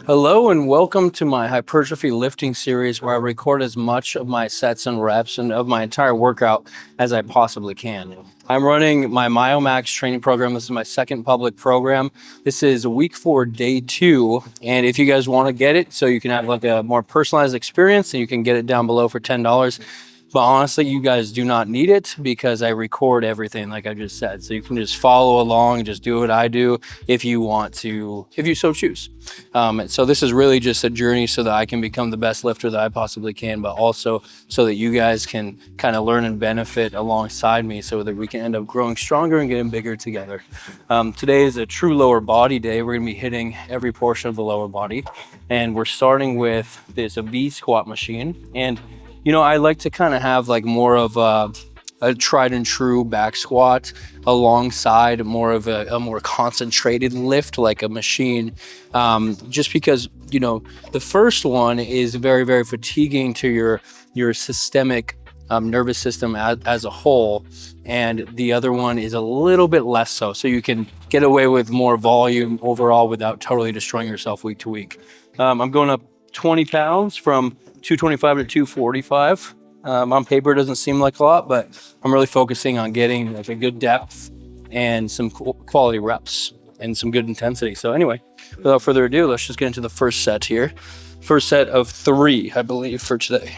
Hello and welcome to my hypertrophy lifting series where I record as much of my sets and reps and of my entire workout as I possibly can. I'm running my MyoMax training program. This is my second public program. This is week 4, day 2. And if you guys want to get it so you can have like a more personalized experience, and you can get it down below for $10. But honestly, you guys do not need it because I record everything like I just said. So you can just follow along and just do what I do if you want to, if you so choose. So this is really just a journey so that I can become the best lifter that I possibly can, but also so that you guys can kind of learn and benefit alongside me so that we can end up growing stronger and getting bigger together. Today is a true lower body day. We're gonna be hitting every portion of the lower body. And we're starting with this V squat machine. And you know, I like to kind of have like more of a tried and true back squat alongside more of a more concentrated lift like a machine, just because, you know, the first one is very, very fatiguing to your systemic nervous system as a whole, and the other one is a little bit less so. So you can get away with more volume overall without totally destroying yourself week to week. I'm going up 20 pounds from 225 to 245. On paper, it doesn't seem like a lot, but I'm really focusing on getting like a good depth and some quality reps and some good intensity. So anyway, without further ado, let's just get into the first set here. First set of 3, I believe, for today.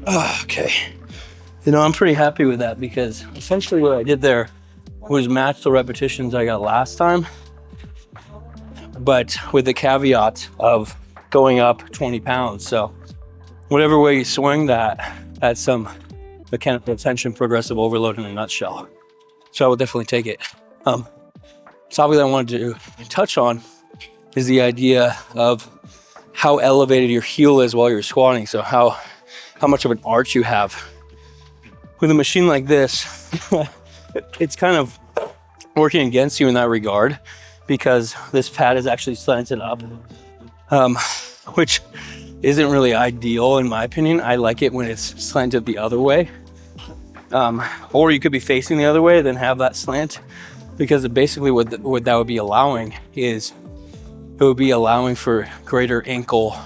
Okay, you know, I'm pretty happy with that because essentially what I did there was match the repetitions I got last time, but with the caveat of going up 20 pounds. So whatever way you swing that, that's some mechanical tension progressive overload in a nutshell. So I will definitely take it. Something that I wanted to touch on is the idea of how elevated your heel is while you're squatting. So how much of an arch you have. With a machine like this, it's kind of working against you in that regard because this pad is actually slanted up, which isn't really ideal in my opinion. I like it when it's slanted the other way. Or you could be facing the other way, then have that slant, because basically what that would be allowing is it would be allowing for greater ankle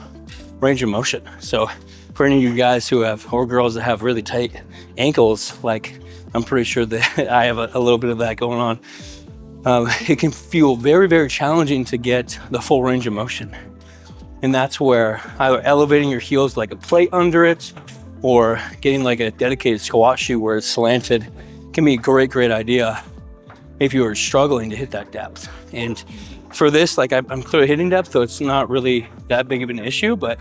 range of motion. So for any of you guys who have, or girls that have really tight ankles, like I'm pretty sure that I have a little bit of that going on, it can feel very, very challenging to get the full range of motion. And that's where either elevating your heels like a plate under it or getting like a dedicated squat shoe where it's slanted can be a great, great idea if you are struggling to hit that depth. And for this, like I'm clearly hitting depth, so it's not really that big of an issue, but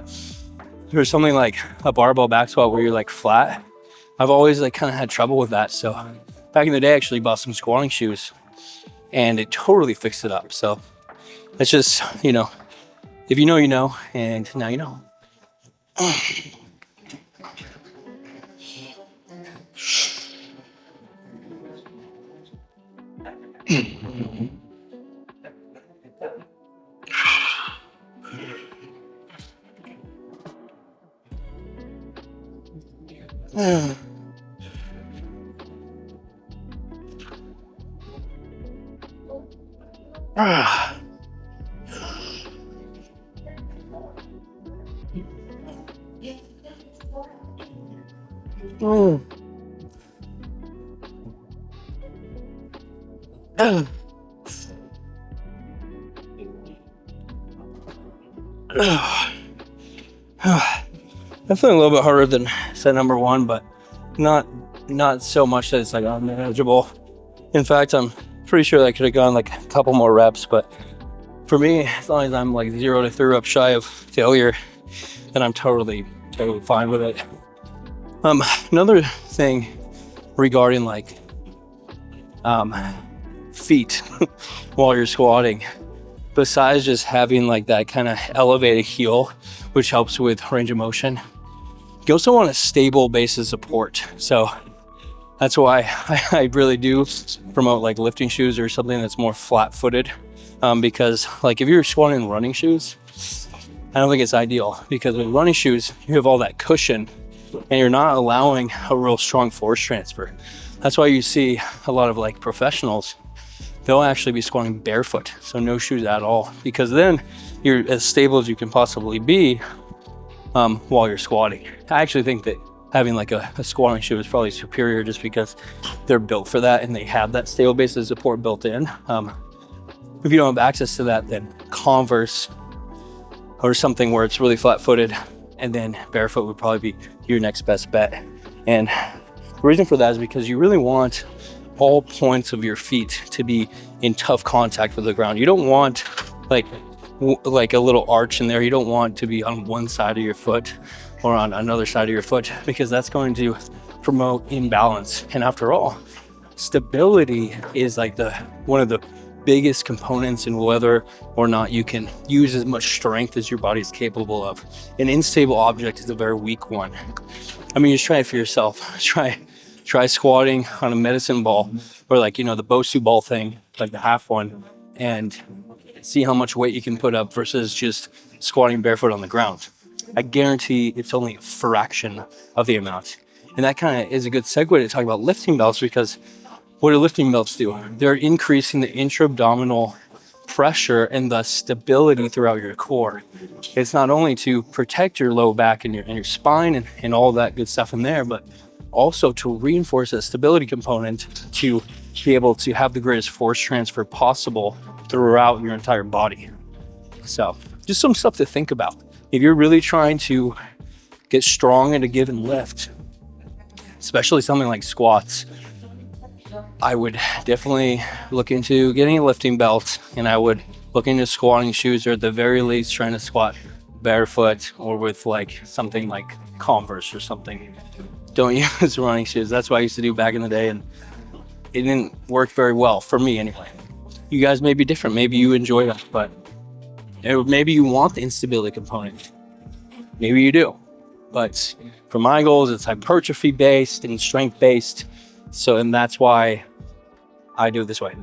there's something like a barbell back squat where you're like flat. I've always like kind of had trouble with that. So back in the day, I actually bought some squatting shoes and it totally fixed it up. So it's just, you know, if you know, you know, and now you know. Definitely a little bit harder than set number 1, but not not so much that it's like unmanageable. In fact, I'm pretty sure that I could have gone like a couple more reps, but for me, as long as I'm like 0 to 3 reps shy of failure, then I'm totally fine with it. Another thing regarding like feet while you're squatting, besides just having like that kind of elevated heel, which helps with range of motion, you also want a stable base of support. So that's why I really do promote like lifting shoes or something that's more flat-footed, because like if you're squatting in running shoes, I don't think it's ideal, because with running shoes you have all that cushion and you're not allowing a real strong force transfer. That's why you see a lot of like professionals, they'll actually be squatting barefoot, so no shoes at all, because then you're as stable as you can possibly be while you're squatting. I actually think that having like a squatting shoe is probably superior, just because they're built for that and they have that stable base of support built in. If you don't have access to that, then Converse or something where it's really flat-footed, and then barefoot would probably be your next best bet. And the reason for that is because you really want all points of your feet to be in tough contact with the ground. You don't want like a little arch in there. You don't want to be on one side of your foot or on another side of your foot, because that's going to promote imbalance. And after all, stability is like one of the biggest components in whether or not you can use as much strength as your body is capable of. An unstable object is a very weak one. I mean, just try it for yourself. Try squatting on a medicine ball, or like, the Bosu ball thing, like the half one, and see how much weight you can put up versus just squatting barefoot on the ground. I guarantee it's only a fraction of the amount. And that kind of is a good segue to talk about lifting belts, because what do lifting belts do? They're increasing the intra-abdominal pressure and the stability throughout your core. It's not only to protect your low back and your spine and all that good stuff in there, but also to reinforce that stability component to be able to have the greatest force transfer possible throughout your entire body. So just some stuff to think about. If you're really trying to get strong in a given lift, especially something like squats, I would definitely look into getting a lifting belt, and I would look into squatting shoes, or at the very least trying to squat barefoot or with like something like Converse or something. Don't use running shoes. That's what I used to do back in the day, and it didn't work very well for me anyway. You guys may be different. Maybe you enjoy that, but maybe you want the instability component. Maybe you do. But for my goals, it's hypertrophy based and strength based. So, and that's why I do it this way.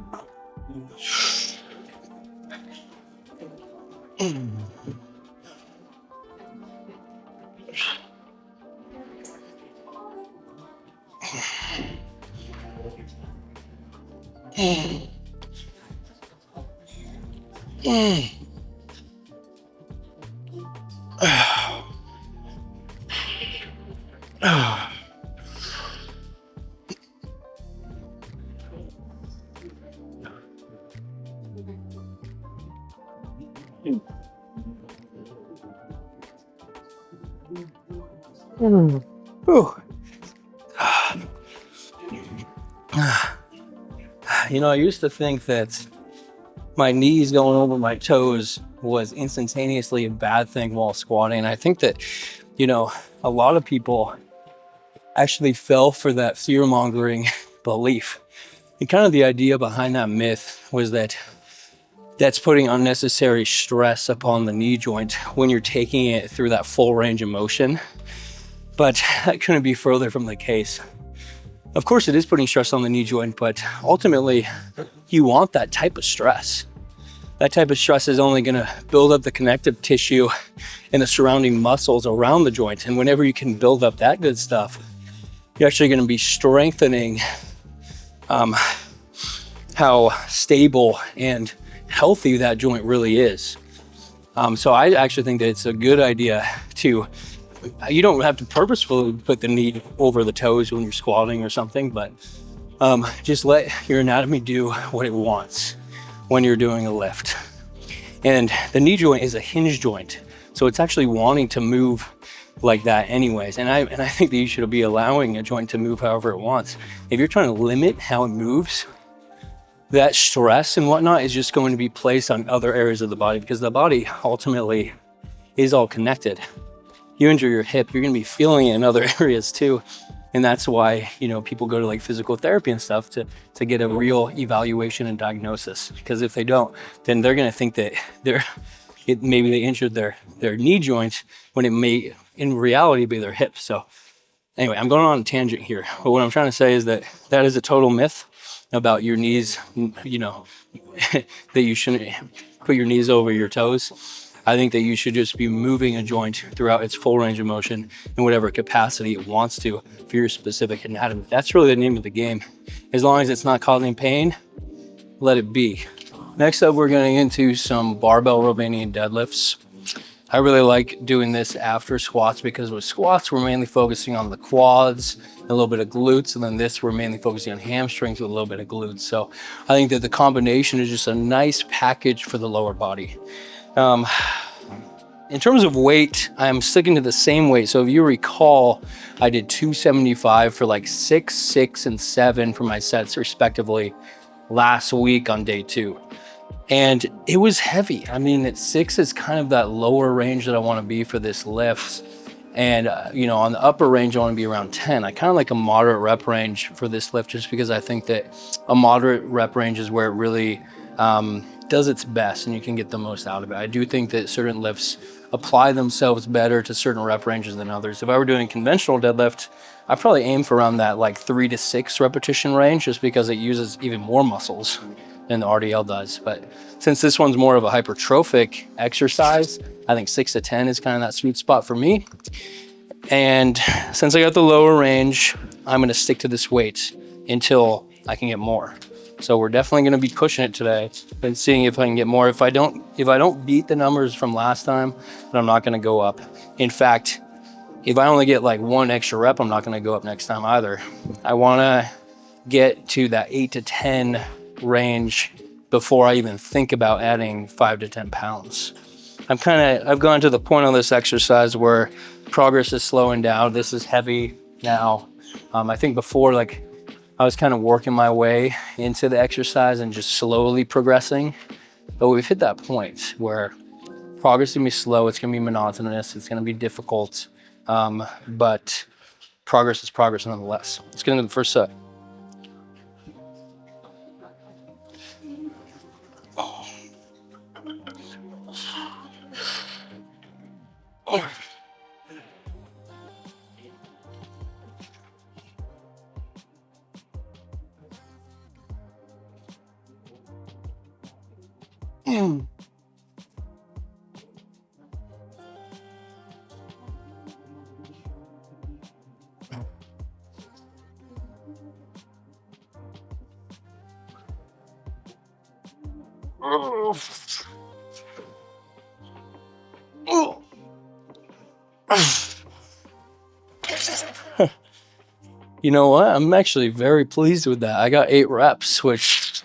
I used to think that my knees going over my toes was instantaneously a bad thing while squatting. I think that, a lot of people actually fell for that fear-mongering belief. And kind of the idea behind that myth was that that's putting unnecessary stress upon the knee joint when you're taking it through that full range of motion. But that couldn't be further from the case. Of course, it is putting stress on the knee joint, but ultimately, you want that type of stress. That type of stress is only going to build up the connective tissue and the surrounding muscles around the joint. And whenever you can build up that good stuff, you're actually going to be strengthening how stable and healthy that joint really is. So I actually think that it's a good idea you don't have to purposefully put the knee over the toes when you're squatting or something, but just let your anatomy do what it wants when you're doing a lift. And the knee joint is a hinge joint, so it's actually wanting to move like that anyways. And I think that you should be allowing a joint to move however it wants. If you're trying to limit how it moves, that stress and whatnot is just going to be placed on other areas of the body, because the body ultimately is all connected. You injure your hip, you're going to be feeling it in other areas too. And that's why, you know, people go to like physical therapy and stuff to get a real evaluation and diagnosis. Because if they don't, then they're going to think that maybe they injured their knee joint when it may in reality be their hip. So anyway, I'm going on a tangent here. But what I'm trying to say is that is a total myth about your knees, you know, that you shouldn't put your knees over your toes. I think that you should just be moving a joint throughout its full range of motion in whatever capacity it wants to for your specific anatomy. That's really the name of the game. As long as it's not causing pain, let it be. Next up, we're getting into some barbell Romanian deadlifts. I really like doing this after squats, because with squats, we're mainly focusing on the quads, a little bit of glutes, and then this, we're mainly focusing on hamstrings with a little bit of glutes. So I think that the combination is just a nice package for the lower body. In terms of weight, I'm sticking to the same weight. So if you recall, I did 275 for like 6, 6, and 7 for my sets respectively last week on day 2. And it was heavy. I mean, 6 is kind of that lower range that I want to be for this lift. And, you know, on the upper range, I want to be around 10. I kind of like a moderate rep range for this lift, just because I think that a moderate rep range is where it really does its best and you can get the most out of it. I do think that certain lifts apply themselves better to certain rep ranges than others. If I were doing conventional deadlift, I probably aim for around that like 3 to 6 repetition range, just because it uses even more muscles than the RDL does. But since this one's more of a hypertrophic exercise, I think 6 to 10 is kind of that sweet spot for me. And since I got the lower range, I'm going to stick to this weight until I can get more. So we're definitely going to be pushing it today and seeing if I can get more. If I don't beat the numbers from last time, then I'm not going to go up. In fact, if I only get like 1 extra rep, I'm not going to go up next time either. I want to get to that 8 to 10 range before I even think about adding 5 to 10 pounds. I've gone to the point on this exercise where progress is slowing down. This is heavy now. I think before, like, I was kind of working my way into the exercise and just slowly progressing. But we've hit that point where progress is gonna be slow, it's gonna be monotonous, it's gonna be difficult. But progress is progress nonetheless. Let's get into the first set. You know what? I'm actually very pleased with that. I got 8 reps, which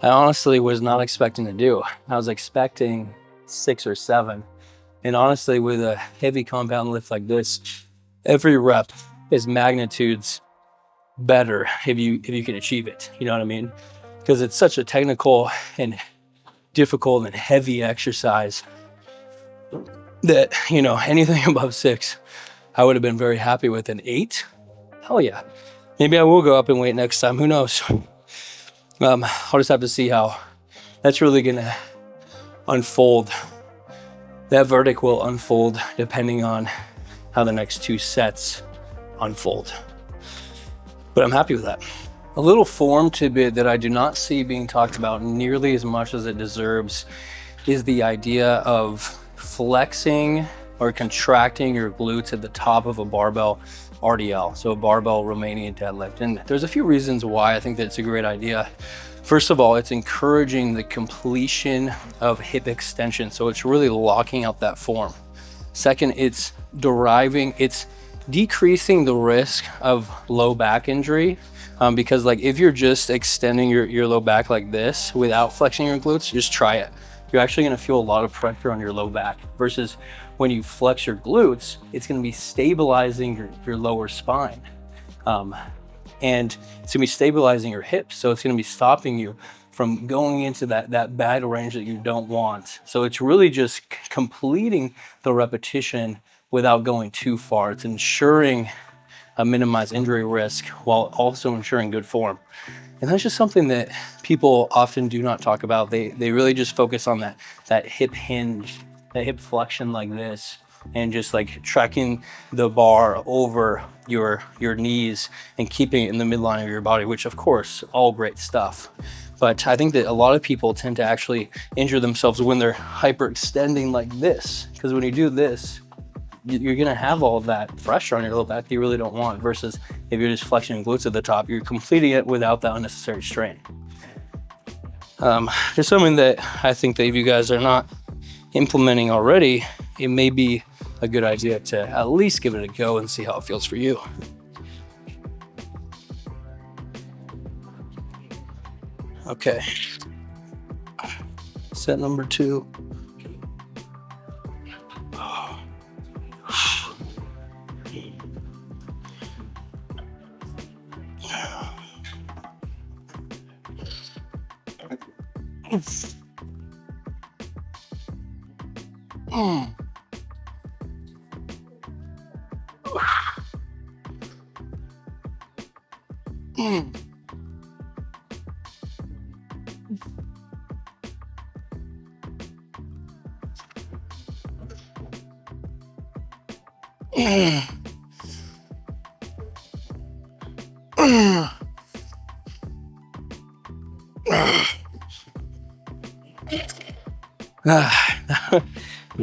I honestly was not expecting to do. I was expecting 6 or 7. And honestly, with a heavy compound lift like this, every rep is magnitudes better if you can achieve it. You know what I mean? Because it's such a technical and difficult and heavy exercise that, you know, anything above 6, I would have been very happy with. An 8, hell yeah. Maybe I will go up in weight next time. Who knows? I'll just have to see how that's really gonna unfold. That verdict will unfold depending on how the next 2 sets unfold. But I'm happy with that. A little form tidbit that I do not see being talked about nearly as much as it deserves is the idea of flexing or contracting your glutes at the top of a barbell RDL, so a barbell Romanian deadlift. And there's a few reasons why I think that it's a great idea. First of all, it's encouraging the completion of hip extension, so it's really locking out that form. Second, it's decreasing the risk of low back injury, because like if you're just extending your low back like this without flexing your glutes, just try it. You're actually gonna feel a lot of pressure on your low back, versus when you flex your glutes, it's going to be stabilizing your lower spine. And it's going to be stabilizing your hips. So it's going to be stopping you from going into that bad range that you don't want. So it's really just completing the repetition without going too far. It's ensuring a minimized injury risk while also ensuring good form. And that's just something that people often do not talk about. They really just focus on that hip hinge, that hip flexion like this, and just like tracking the bar over your knees and keeping it in the midline of your body, which of course, all great stuff. But I think that a lot of people tend to actually injure themselves when they're hyperextending like this. Because when you do this, you're gonna have all of that pressure on your low back that you really don't want, versus if you're just flexing your glutes at the top, you're completing it without that unnecessary strain. Just something that I think that if you guys are not implementing already, it may be a good idea to at least give it a go and see how it feels for you. Okay, set number 2.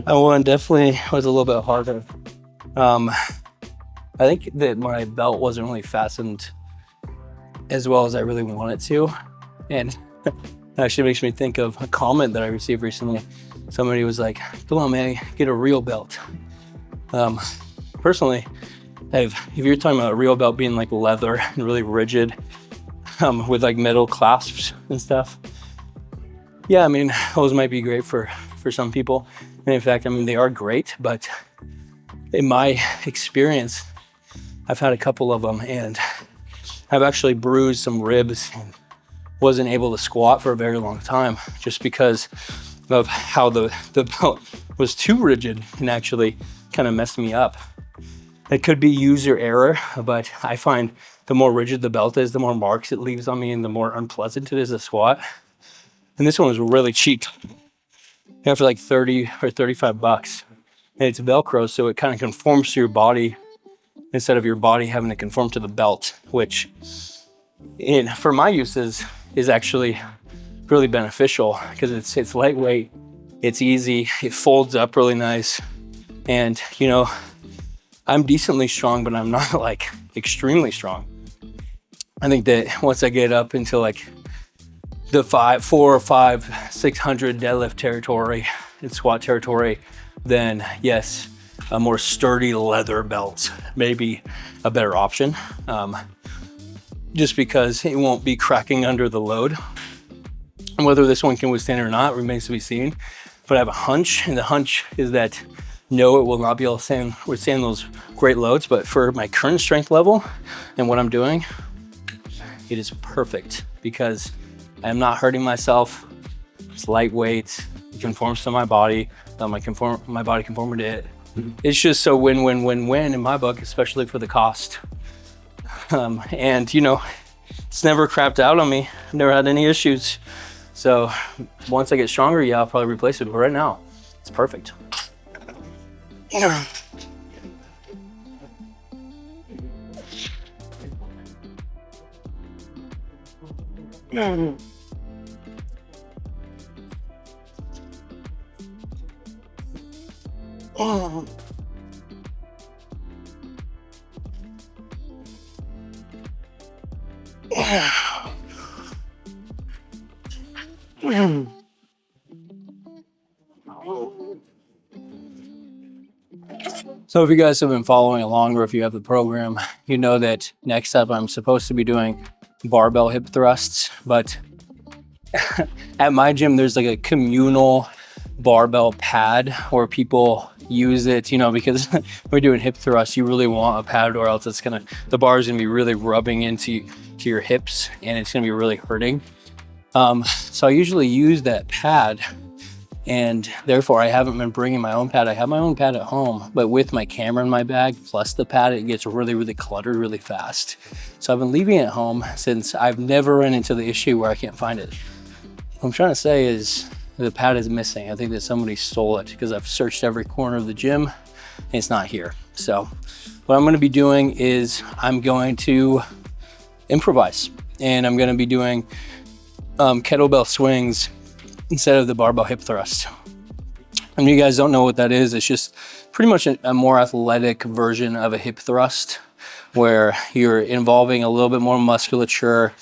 That one definitely was a little bit harder. I think that my belt wasn't really fastened as well as I really wanted to. And it actually makes me think of a comment that I received recently. Somebody was like, come on, man, get a real belt. Personally, if you're talking about a real belt being like leather and really rigid, with like metal clasps and stuff, yeah, I mean, those might be great for some people. And in fact, I mean, they are great, but in my experience, I've had a couple of them and I've actually bruised some ribs and wasn't able to squat for a very long time just because of how the belt was too rigid and actually kind of messed me up. It could be user error, but I find the more rigid the belt is, the more marks it leaves on me and the more unpleasant it is to squat. And this one was really cheap. Yeah, for like 30 or 35 bucks. And it's Velcro, so it kind of conforms to your body instead of your body having to conform to the belt, which for my uses is actually really beneficial because it's lightweight, it's easy, it folds up really nice. And you know, I'm decently strong, but I'm not like extremely strong. I think that once I get up into like the 400 or 500, 600 deadlift territory and squat territory, then yes, a more sturdy leather belt may be a better option. Just because it won't be cracking under the load. And whether this one can withstand it or not remains to be seen. But I have a hunch, and the hunch is that no, it will not be able to withstand those great loads, but for my current strength level and what I'm doing, it is perfect because I am not hurting myself. It's lightweight, it conforms to my body, my body conforming to it. It's just so win-win-win-win in my book, especially for the cost. And you know, it's never crapped out on me. I've never had any issues. So once I get stronger, yeah, I'll probably replace it. But right now, it's perfect. So if you guys have been following along, or if you have the program, you know that next up I'm supposed to be doing barbell hip thrusts, but at my gym there's like a communal barbell pad where people use it, you know, because when we're doing hip thrust, you really want a pad, or else it's gonna, the bar is gonna be really rubbing into your hips and it's gonna be really hurting. So I usually use that pad, and therefore I haven't been bringing my own pad. I have my own pad at home, but with my camera in my bag plus the pad, it gets really, really cluttered really fast. So I've been leaving it at home since I've never run into the issue where I can't find it. What I'm trying to say is the pad is missing. I think that somebody stole it because I've searched every corner of the gym and it's not here. So what I'm gonna be doing is I'm going to improvise, and I'm gonna be doing kettlebell swings instead of the barbell hip thrust. And you guys don't know what that is, it's just pretty much a more athletic version of a hip thrust where you're involving a little bit more musculature.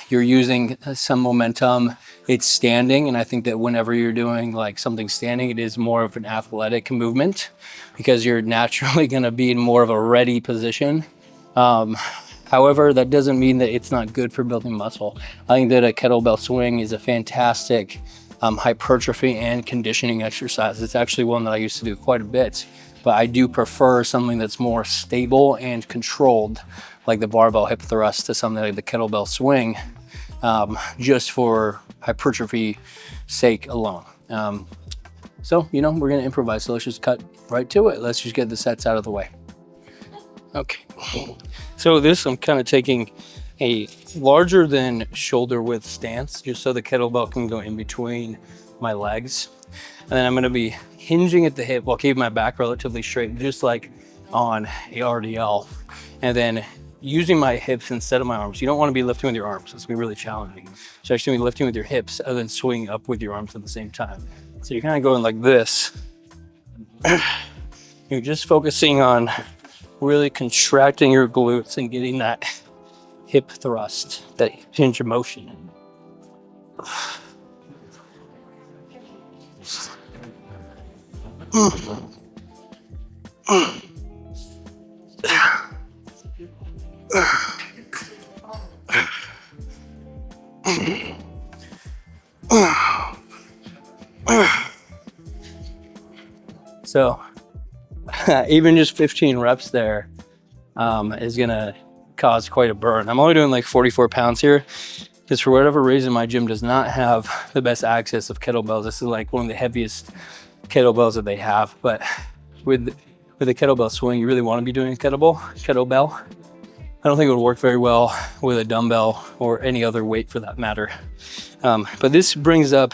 You're using some momentum. It's standing, and I think that whenever you're doing like something standing, it is more of an athletic movement because you're naturally going to be in more of a ready position. However, that doesn't mean that it's not good for building muscle. I think that a kettlebell swing is a fantastic hypertrophy and conditioning exercise. It's actually one that I used to do quite a bit, but I do prefer something that's more stable and controlled, like the barbell hip thrust, to something like the kettlebell swing, just for hypertrophy sake alone. So, you know, we're gonna improvise, so let's just cut right to it. Let's just get the sets out of the way. Okay, so this, I'm kind of taking a larger than shoulder width stance, just so the kettlebell can go in between my legs. And then I'm gonna be hinging at the hip while keeping my back relatively straight, just like on a RDL. And then using my hips instead of my arms. You don't wanna be lifting with your arms, it's gonna be really challenging. So actually be lifting with your hips and then swinging up with your arms at the same time. So you're kind of going like this. You're just focusing on really contracting your glutes and getting that hip thrust, that hinge of motion. So even just 15 reps there is gonna cause quite a burn. I'm only doing like 44 pounds here because for whatever reason my gym does not have the best access of kettlebells. This is like one of the heaviest kettlebells that they have, but with a kettlebell swing, you really want to be doing a kettlebell. I don't think it would work very well with a dumbbell or any other weight for that matter. But this brings up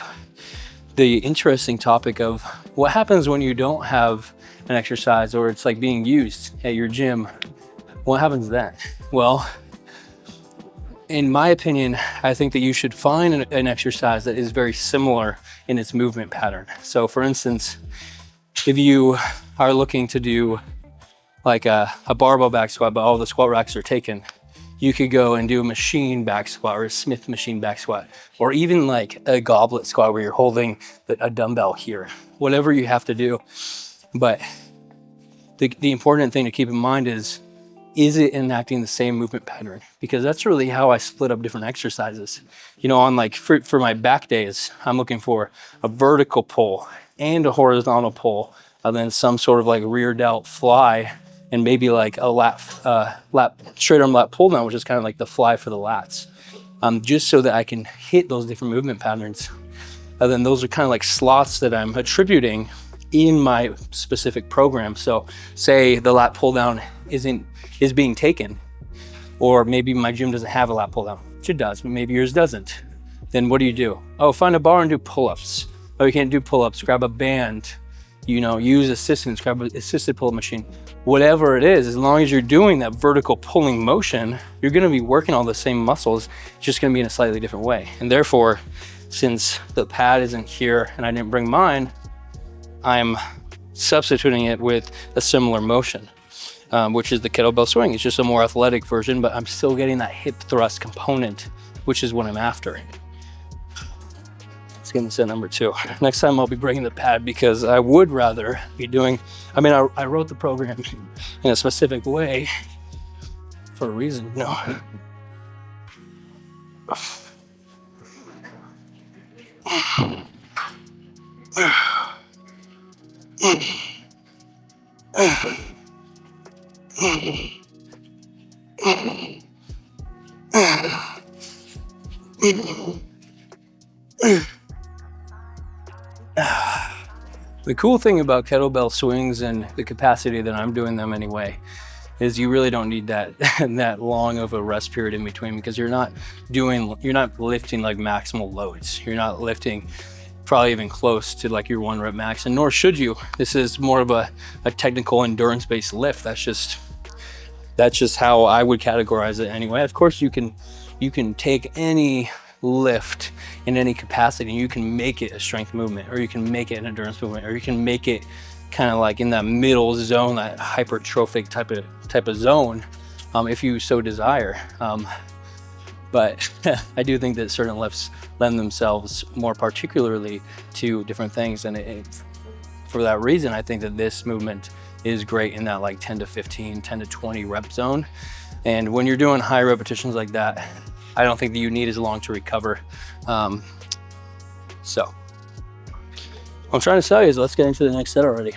the interesting topic of what happens when you don't have an exercise, or it's like being used at your gym. What happens then? Well, in my opinion, I think that you should find an exercise that is very similar in its movement pattern. So for instance, if you are looking to do like a barbell back squat, but all the squat racks are taken, you could go and do a machine back squat or a Smith machine back squat, or even like a goblet squat where you're holding a dumbbell here, whatever you have to do. But the important thing to keep in mind is it enacting the same movement pattern? Because that's really how I split up different exercises. You know, on like for my back days, I'm looking for a vertical pull and a horizontal pull, and then some sort of like rear delt fly, and maybe like a lat straight arm lat pull down, which is kind of like the fly for the lats, just so that I can hit those different movement patterns. And then those are kind of like slots that I'm attributing in my specific program. So say the lat pull down is being taken, or maybe my gym doesn't have a lat pull down, which it does, but maybe yours doesn't. Then what do? Oh, find a bar and do pull-ups. Oh, you can't do pull-ups, grab a band, you know, use assistance, grab an assisted pull-up machine. Whatever it is, as long as you're doing that vertical pulling motion, you're gonna be working all the same muscles, it's just gonna be in a slightly different way. And therefore, since the pad isn't here and I didn't bring mine, I'm substituting it with a similar motion, which is the kettlebell swing. It's just a more athletic version, but I'm still getting that hip thrust component, which is what I'm after. Let's get into set number 2. Next time I'll be bringing the pad because I would rather be doing, I wrote the program in a specific way for a reason. No. The cool thing about kettlebell swings and the capacity that I'm doing them anyway is you really don't need that that long of a rest period in between, because you're not lifting like maximal loads. You're not lifting probably even close to like your 1 rep max, and nor should you. This is more of a technical endurance based lift. That's just how I would categorize it anyway. Of course you can take any lift in any capacity and you can make it a strength movement, or you can make it an endurance movement, or you can make it kind of like in that middle zone, that hypertrophic type of zone, if you so desire. But I do think that certain lifts lend themselves more particularly to different things, and for that reason I think that this movement is great in that like 10 to 15, 10 to 20 rep zone. And when you're doing high repetitions like that, I don't think that you need as long to recover. So what I'm trying to tell you is let's get into the next set already.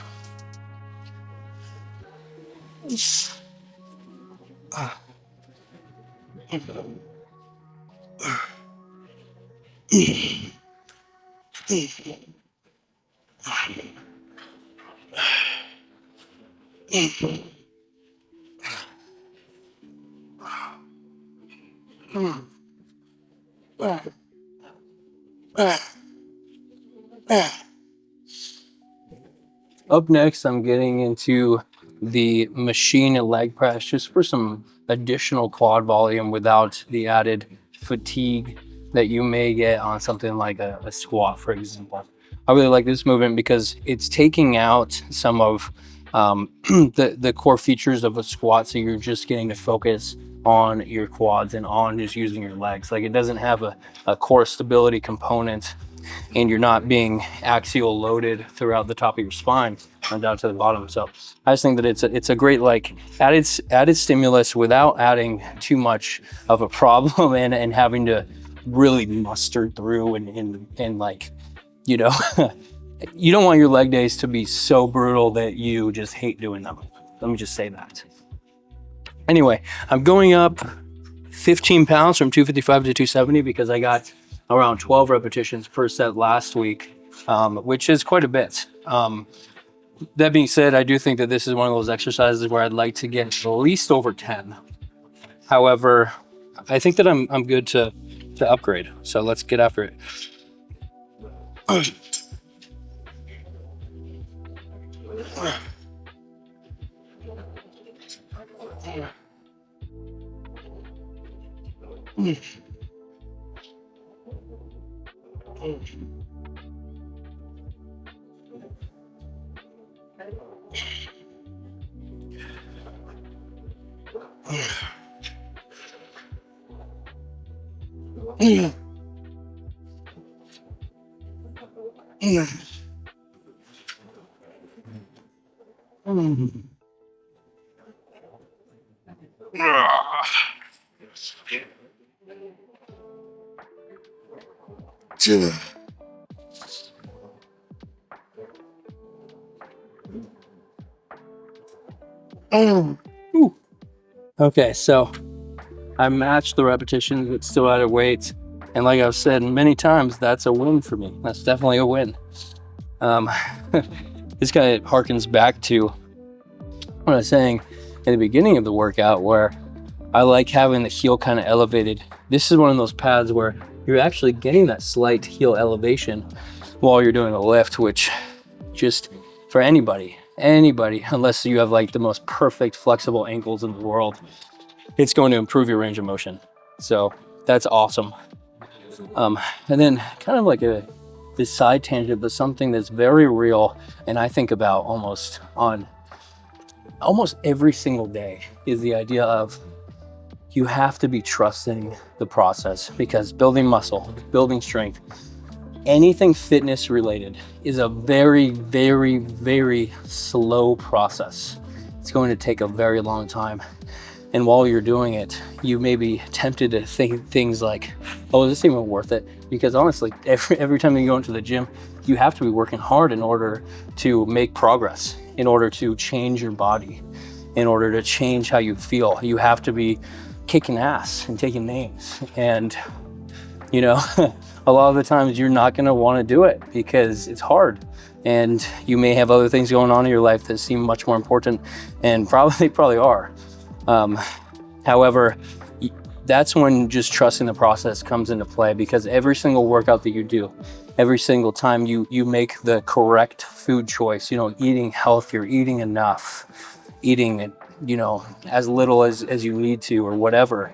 Up next, I'm getting into the machine leg press just for some additional quad volume without the added fatigue that you may get on something like a squat, for example. I really like this movement because it's taking out some of the core features of a squat, so you're just getting to focus on your quads and on just using your legs. Like, it doesn't have a core stability component, and you're not being axial loaded throughout the top of your spine and down to the bottom. So I just think that it's a great like added stimulus without adding too much of a problem and having to really muster through and like, you know, you don't want your leg days to be so brutal that you just hate doing them. Let me just say that. Anyway, I'm going up 15 pounds from 255 to 270 because I got around 12 repetitions per set last week, which is quite a bit. That being said, I do think that this is one of those exercises where I'd like to get at least over 10. However, I think that I'm good to upgrade. So let's get after it. Okay, so I matched the repetitions, but still added weight. And like I've said many times, that's a win for me. That's definitely a win. This kind of harkens back to what I was saying at the beginning of the workout, where I like having the heel kind of elevated. This is one of those pads where you're actually getting that slight heel elevation while you're doing a lift, which just for anybody, unless you have like the most perfect flexible ankles in the world, it's going to improve your range of motion. So that's awesome. And then kind of like this side tangent, but something that's very real and I think about almost every single day is the idea of you have to be trusting the process, because building muscle, building strength, anything fitness related is a very, very, very slow process. It's going to take a very long time. And while you're doing it, you may be tempted to think things like, oh, is this even worth it? Because honestly, every time you go into the gym, you have to be working hard in order to make progress. in order to change your body, in order to change how you feel. You have to be kicking ass and taking names. And, you know, a lot of the times you're not going to want to do it because it's hard. And you may have other things going on in your life that seem much more important, and probably are. However, that's when just trusting the process comes into play, because every single workout that you do, every single time you make the correct food choice, you know, eating healthier, eating enough, eating, you know, as little as you need to, or whatever.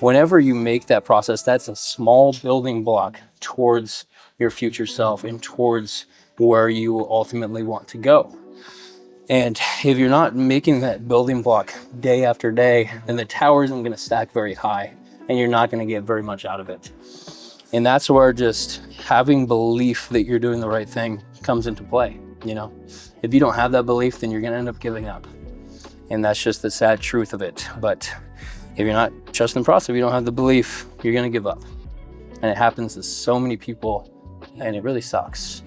Whenever you make that process, that's a small building block towards your future self and towards where you ultimately want to go. And if you're not making that building block day after day, then the tower isn't going to stack very high, and you're not going to get very much out of it. And that's where just having belief that you're doing the right thing comes into play. You know, if you don't have that belief, then you're going to end up giving up. And that's just the sad truth of it. But if you're not trusting the process, if you don't have the belief, you're going to give up. And it happens to so many people, and it really sucks.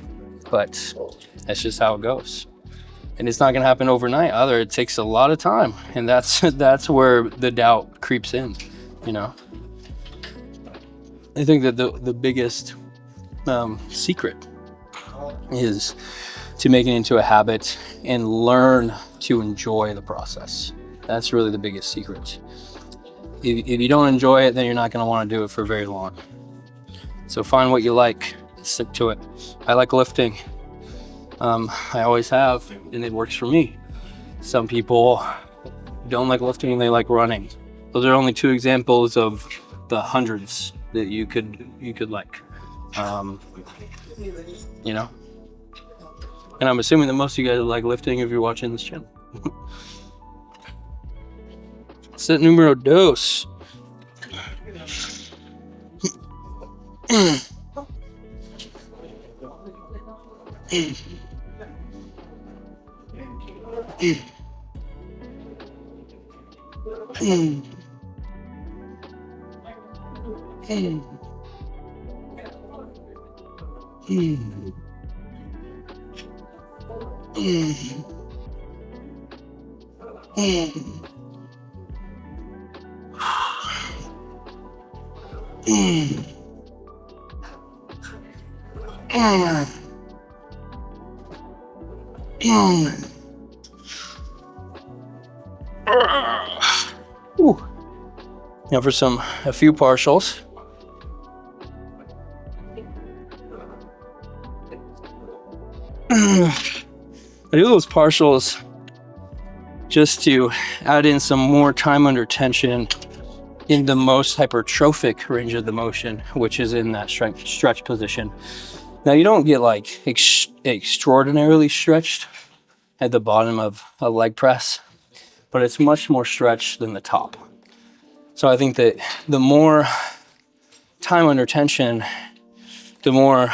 But that's just how it goes. And it's not going to happen overnight either. It takes a lot of time. And that's where the doubt creeps in, you know. I think that the biggest secret is to make it into a habit and learn to enjoy the process. That's really the biggest secret. If you don't enjoy it, then you're not going to want to do it for very long. So find what you like, stick to it. I like lifting. I always have, and it works for me. Some people don't like lifting, they like running. Those are only two examples of the hundreds that you could like, you know. And I'm assuming that most of you guys like lifting if you're watching this channel. Set numero dos. Now for a few partials. I do those partials just to add in some more time under tension in the most hypertrophic range of the motion, which is in that stretch position. Now you don't get like extraordinarily stretched at the bottom of a leg press, but it's much more stretched than the top. So I think that the more time under tension, the more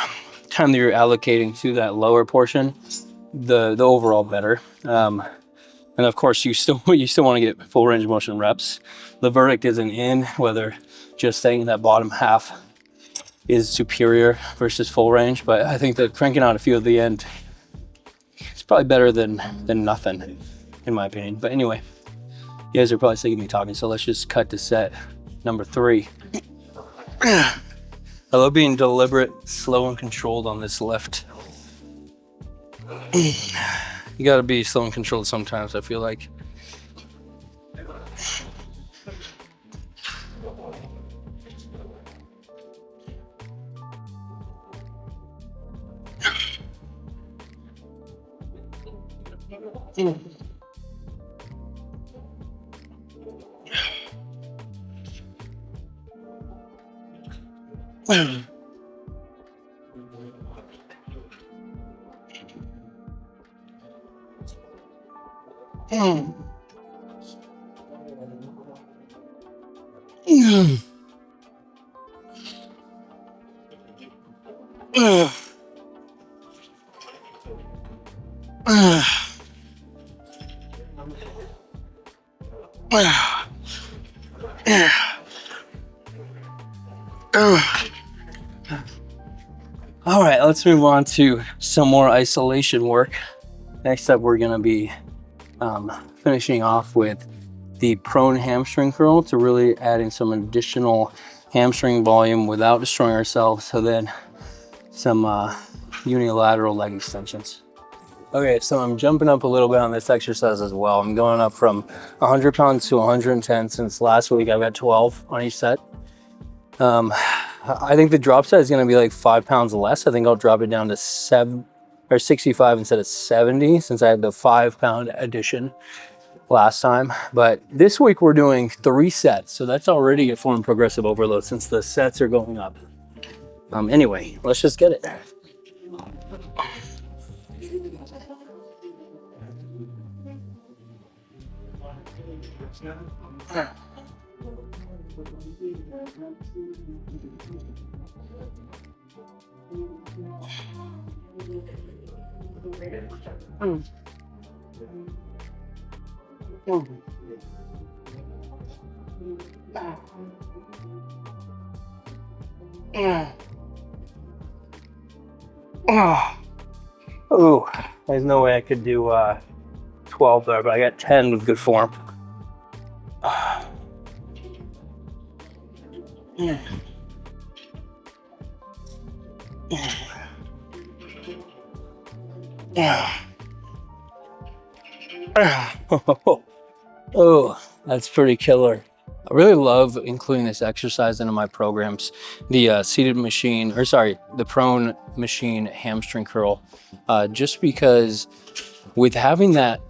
time that you're allocating to that lower portion, the overall better. And of course, you still want to get full range of motion reps. The verdict isn't in whether just staying in that bottom half is superior versus full range, but I think that cranking out a few at the end is probably better than nothing, in my opinion. But anyway, you guys are probably sick of me talking, so let's just cut to set number 3. I love being deliberate, slow, and controlled on this lift. You gotta be slow and controlled sometimes, I feel like. All right, let's move on to some more isolation work. Next up, we're gonna be finishing off with the prone hamstring curl to really add in some additional hamstring volume without destroying ourselves. So then some unilateral leg extensions. Okay, so I'm jumping up a little bit on this exercise as well. I'm going up from 100 pounds to 110 since last week. I've got 12 on each set. I think the drop set is going to be like 5 pounds less. I think I'll drop it down to 65 instead of 70 since I had the 5 pound addition last time. But this week we're doing 3 sets. So that's already a form of progressive overload since the sets are going up. Anyway, let's just get it. Oh, there's no way I could do 12 there, but I got 10 with good form. Oh, that's pretty killer. I really love including this exercise into my programs. The seated machine, or sorry, the prone machine hamstring curl, just because with having that,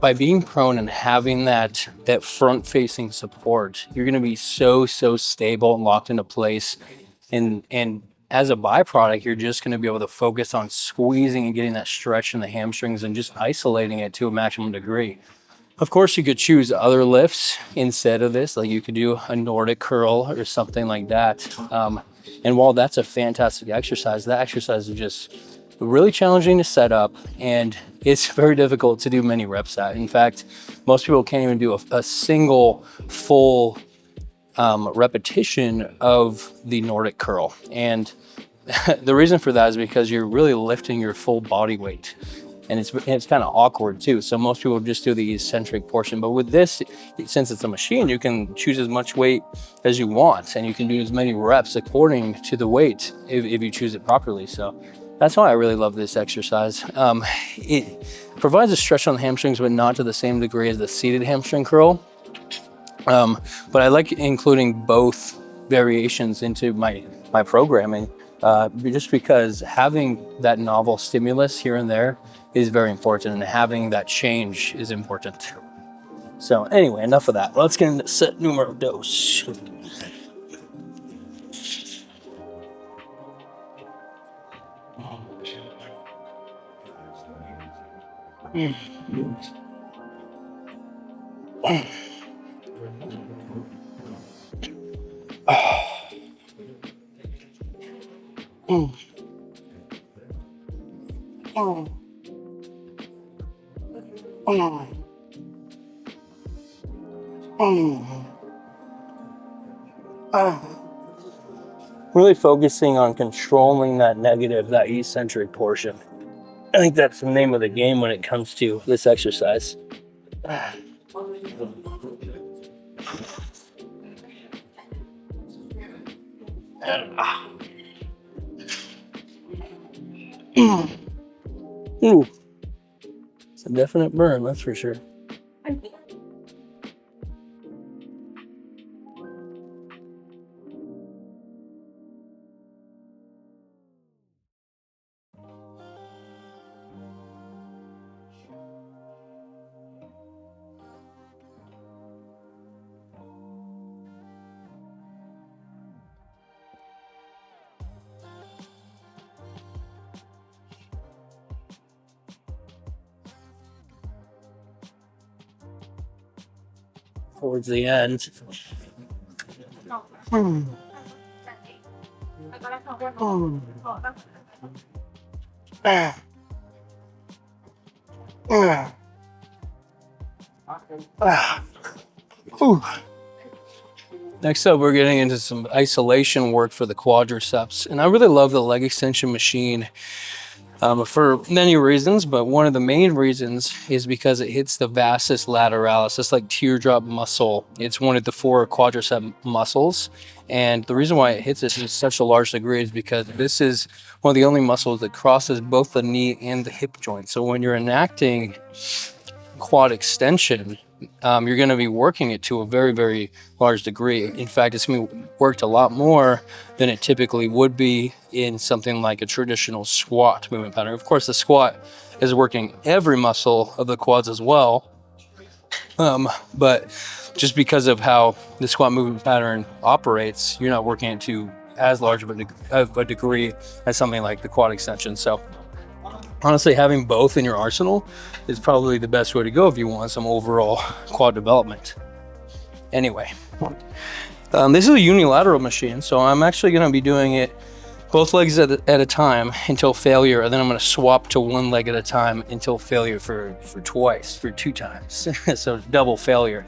by being prone and having that front facing support, you're going to be so stable and locked into place. And as a byproduct, you're just going to be able to focus on squeezing and getting that stretch in the hamstrings and just isolating it to a maximum degree. Of course, you could choose other lifts instead of this, like you could do a Nordic curl or something like that. And while that's a fantastic exercise, that exercise is just really challenging to set up, and it's very difficult to do many reps at. In fact, most people can't even do a single full repetition of the Nordic curl. And the reason for that is because you're really lifting your full body weight. And it's kind of awkward too. So most people just do the eccentric portion. But with this, since it's a machine, you can choose as much weight as you want, and you can do as many reps according to the weight if you choose it properly. So that's why I really love this exercise. It provides a stretch on the hamstrings, but not to the same degree as the seated hamstring curl. But I like including both variations into my programming, just because having that novel stimulus here and there is very important, and having that change is important. So anyway, enough of that. Let's get into set numero dos. Really focusing on controlling that negative, that eccentric portion. I think that's the name of the game when it comes to this exercise. Ooh, it's a definite burn, that's for sure. Towards the end. Next up, we're getting into some isolation work for the quadriceps. And I really love the leg extension machine for many reasons, but one of the main reasons is because it hits the vastus lateralis. It's like teardrop muscle. It's one of the 4 quadricep muscles. And the reason why it hits it to such a large degree is because this is one of the only muscles that crosses both the knee and the hip joint. So when you're enacting quad extension, you're going to be working it to a very, very large degree. In fact, it's going to be worked a lot more than it typically would be in something like a traditional squat movement pattern. Of course, the squat is working every muscle of the quads as well, but just because of how the squat movement pattern operates, you're not working it to as large of a degree as something like the quad extension. So honestly, having both in your arsenal is probably the best way to go if you want some overall quad development. Anyway, this is a unilateral machine, so I'm actually going to be doing it both legs at a time until failure, and then I'm going to swap to one leg at a time until failure for 2 times. So double failure.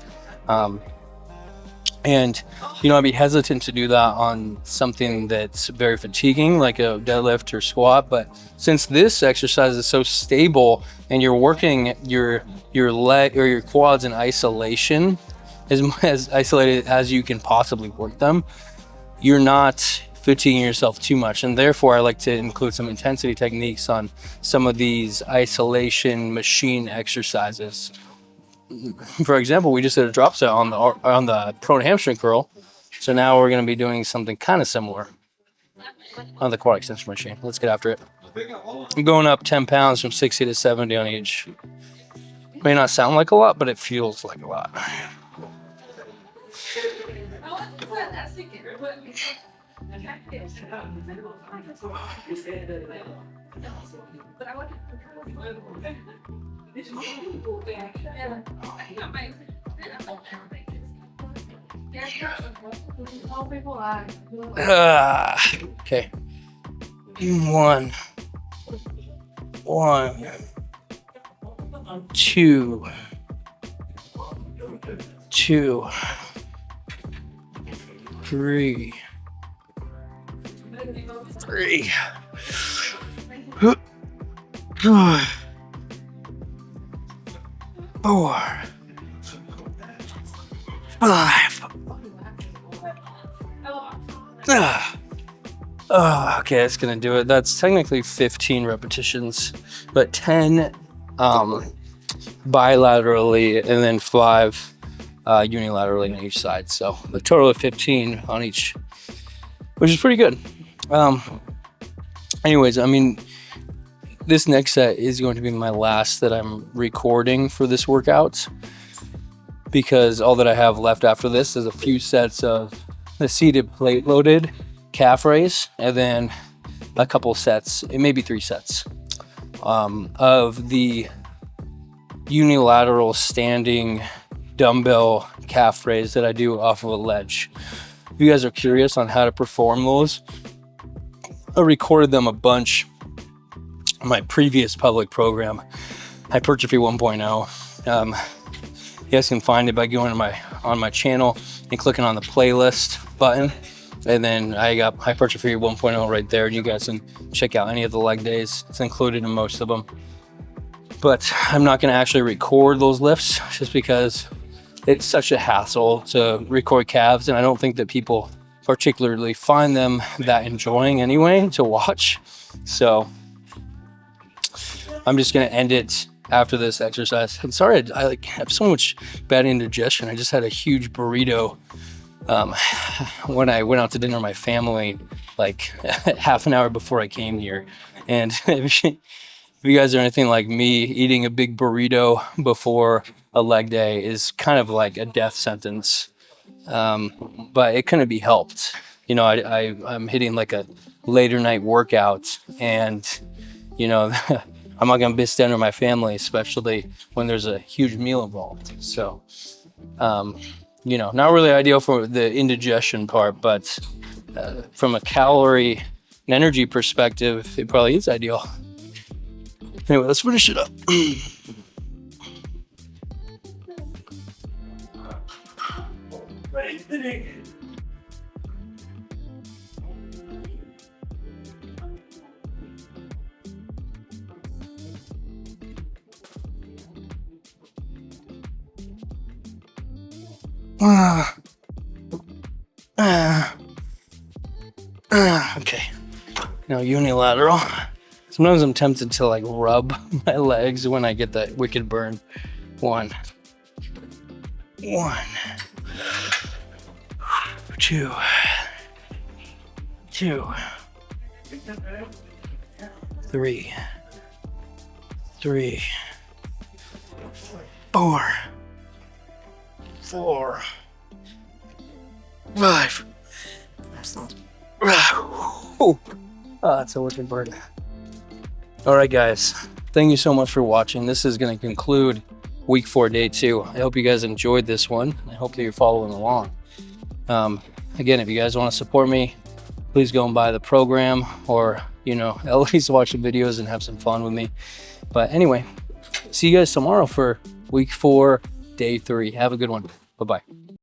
And, I'd be hesitant to do that on something that's very fatiguing, like a deadlift or squat. But since this exercise is so stable and you're working your leg or your quads in isolation, as isolated as you can possibly work them, you're not fatiguing yourself too much. And therefore, I like to include some intensity techniques on some of these isolation machine exercises. For example, we just did a drop set on the prone hamstring curl. So now we're going to be doing something kind of similar on the quad extension machine. Let's get after it. I'm going up 10 pounds from 60 to 70 on each. May not sound like a lot, but it feels like a lot. Okay. 1, 2, 3, 4, 5. Okay, that's gonna do it. That's technically 15 repetitions, but 10 bilaterally and then 5 unilaterally on each side. So a total of 15 on each, which is pretty good. Anyways, this next set is going to be my last that I'm recording for this workout, because all that I have left after this is a few sets of the seated plate loaded calf raise, and then a couple sets, maybe 3 sets, of the unilateral standing dumbbell calf raise that I do off of a ledge. If you guys are curious on how to perform those, I recorded them a bunch on my previous public program, Hypertrophy 1.0. You guys can find it by going on my channel and clicking on the playlist button, and then I got Hypertrophy 1.0 right there, and you guys can check out any of the leg days. It's included in most of them. But I'm not going to actually record those lifts just because it's such a hassle to record calves, and I don't think that people particularly find them that enjoying anyway to watch. So I'm just going to end it after this exercise. I'm sorry, I have so much bad indigestion. I just had a huge burrito when I went out to dinner with my family, like half an hour before I came here. And if you guys are anything like me, eating a big burrito before a leg day is kind of like a death sentence. But it couldn't be helped. I'm hitting like a later night workout, and I'm not gonna miss dinner with my family, especially when there's a huge meal involved. So, not really ideal for the indigestion part, but from a calorie and energy perspective, it probably is ideal. Anyway, let's finish it up. Okay. Now unilateral. Sometimes I'm tempted to like rub my legs when I get that wicked burn. 1, 2, 3, 4, 5. It's a wicked burn. All right, guys. Thank you so much for watching. This is going to conclude week 4, day 2. I hope you guys enjoyed this one. I hope that you're following along. Again, if you guys want to support me, please go and buy the program, or, you know, at least watch the videos and have some fun with me. But anyway, see you guys tomorrow for week 4, day 3. Have a good one. Bye-bye.